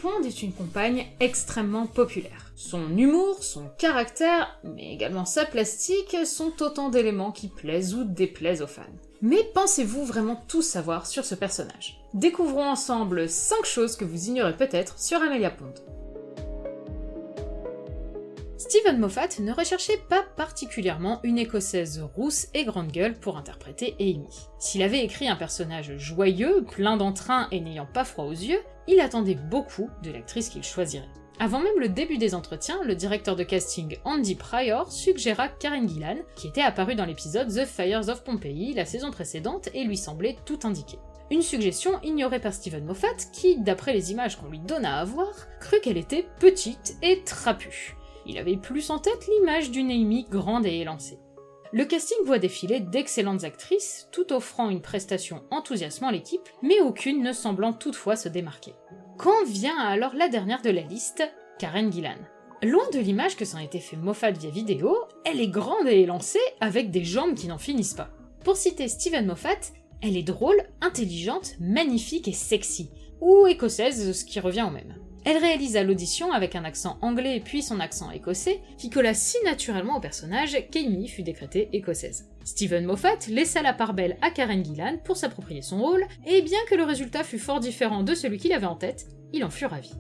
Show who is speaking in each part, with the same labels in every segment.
Speaker 1: Pond est une compagne extrêmement populaire. Son humour, son caractère, mais également sa plastique sont autant d'éléments qui plaisent ou déplaisent aux fans. Mais pensez-vous vraiment tout savoir sur ce personnage? Découvrons ensemble 5 choses que vous ignorez peut-être sur Amelia Pond. Steven Moffat ne recherchait pas particulièrement une écossaise rousse et grande gueule pour interpréter Amy. S'il avait écrit un personnage joyeux, plein d'entrain et n'ayant pas froid aux yeux, il attendait beaucoup de l'actrice qu'il choisirait. Avant même le début des entretiens, le directeur de casting Andy Pryor suggéra Karen Gillan, qui était apparue dans l'épisode The Fires of Pompeii la saison précédente et lui semblait tout indiquer. Une suggestion ignorée par Steven Moffat qui, d'après les images qu'on lui donna à voir, crut qu'elle était petite et trapue. Il avait plus en tête l'image d'une Amy grande et élancée. Le casting voit défiler d'excellentes actrices, tout offrant une prestation enthousiasmant l'équipe, mais aucune ne semblant toutefois se démarquer. Quand vient alors la dernière de la liste, Karen Gillan. Loin de l'image que s'en était fait Moffat via vidéo, elle est grande et élancée, avec des jambes qui n'en finissent pas. Pour citer Steven Moffat, elle est drôle, intelligente, magnifique et sexy, ou écossaise, ce qui revient au même. Elle réalisa l'audition avec un accent anglais puis son accent écossais, qui colla si naturellement au personnage qu'Amy fut décrétée écossaise. Steven Moffat laissa la part belle à Karen Gillan pour s'approprier son rôle, et bien que le résultat fût fort différent de celui qu'il avait en tête, il en fut ravi.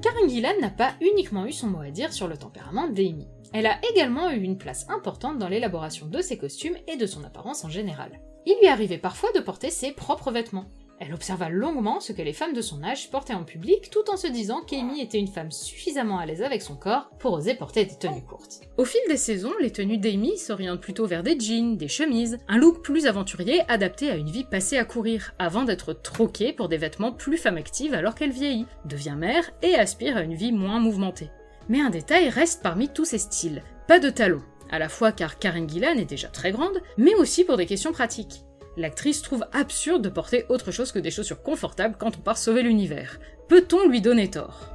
Speaker 1: Karen Gillan n'a pas uniquement eu son mot à dire sur le tempérament d'Amy. Elle a également eu une place importante dans l'élaboration de ses costumes et de son apparence en général. Il lui arrivait parfois de porter ses propres vêtements. Elle observa longuement ce que les femmes de son âge portaient en public tout en se disant qu'Amy était une femme suffisamment à l'aise avec son corps pour oser porter des tenues courtes. Au fil des saisons, les tenues d'Amy s'orientent plutôt vers des jeans, des chemises, un look plus aventurier adapté à une vie passée à courir, avant d'être troquée pour des vêtements plus femme active alors qu'elle vieillit, devient mère et aspire à une vie moins mouvementée. Mais un détail reste parmi tous ces styles, pas de talons, à la fois car Karen Gillan est déjà très grande, mais aussi pour des questions pratiques. L'actrice trouve absurde de porter autre chose que des chaussures confortables quand on part sauver l'univers. Peut-on lui donner tort?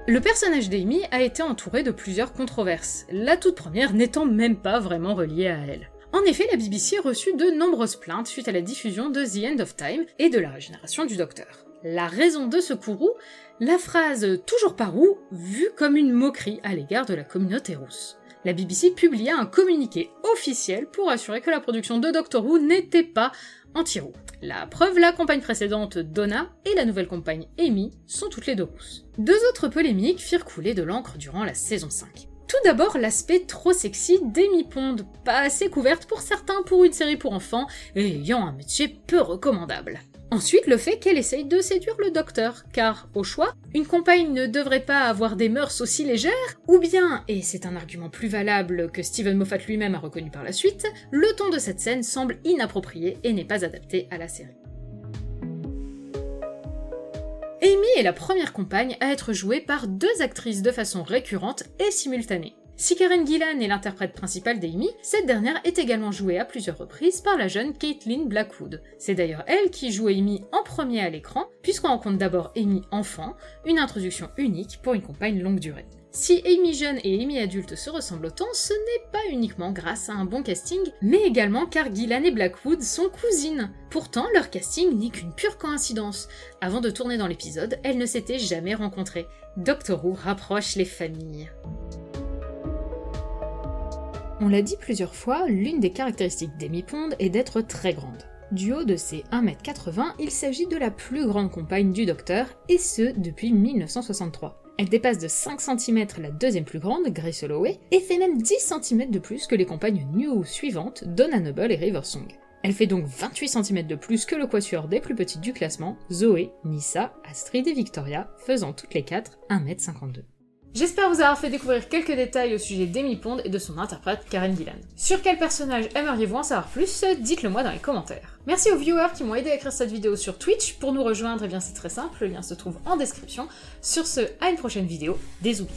Speaker 1: Le personnage d'Amy a été entouré de plusieurs controverses, la toute première n'étant même pas vraiment reliée à elle. En effet, la BBC reçut de nombreuses plaintes suite à la diffusion de The End of Time et de la régénération du Docteur. La raison de ce courroux, la phrase « toujours pas roux » vue comme une moquerie à l'égard de la communauté rousse. La BBC publia un communiqué officiel pour assurer que la production de Doctor Who n'était pas anti-roux. La preuve, la campagne précédente, Donna, et la nouvelle compagne, Amy, sont toutes les deux rousses. Deux autres polémiques firent couler de l'encre durant la saison 5. Tout d'abord, l'aspect trop sexy d'Amy Pond, pas assez couverte pour certains pour une série pour enfants, et ayant un métier peu recommandable. Ensuite, le fait qu'elle essaye de séduire le docteur, car, au choix, une compagne ne devrait pas avoir des mœurs aussi légères, ou bien, et c'est un argument plus valable que Steven Moffat lui-même a reconnu par la suite, le ton de cette scène semble inapproprié et n'est pas adapté à la série. Amy est la première compagne à être jouée par deux actrices de façon récurrente et simultanée. Si Karen Gillan est l'interprète principale d'Amy, cette dernière est également jouée à plusieurs reprises par la jeune Caitlin Blackwood. C'est d'ailleurs elle qui joue Amy en premier à l'écran, puisqu'on rencontre d'abord Amy enfant, une introduction unique pour une compagne longue durée. Si Amy jeune et Amy adulte se ressemblent autant, ce n'est pas uniquement grâce à un bon casting, mais également car Gillan et Blackwood sont cousines. Pourtant, leur casting n'est qu'une pure coïncidence. Avant de tourner dans l'épisode, elles ne s'étaient jamais rencontrées. Doctor Who rapproche les familles. On l'a dit plusieurs fois, l'une des caractéristiques d'Amy Pond est d'être très grande. Du haut de ses 1m80, il s'agit de la plus grande compagne du Docteur, et ce depuis 1963. Elle dépasse de 5 cm la deuxième plus grande, Grace Holloway, et fait même 10 cm de plus que les compagnes New suivantes, Donna Noble et River Song. Elle fait donc 28 cm de plus que le quatuor des plus petites du classement, Zoé, Nyssa, Astrid et Victoria, faisant toutes les 4 1m52. J'espère vous avoir fait découvrir quelques détails au sujet d'Amy Pond et de son interprète Karen Gillan. Sur quel personnage aimeriez-vous en savoir plus? Dites-le moi dans les commentaires. Merci aux viewers qui m'ont aidé à écrire cette vidéo sur Twitch. Pour nous rejoindre, eh bien c'est très simple, le lien se trouve en description. Sur ce, à une prochaine vidéo, des oublis.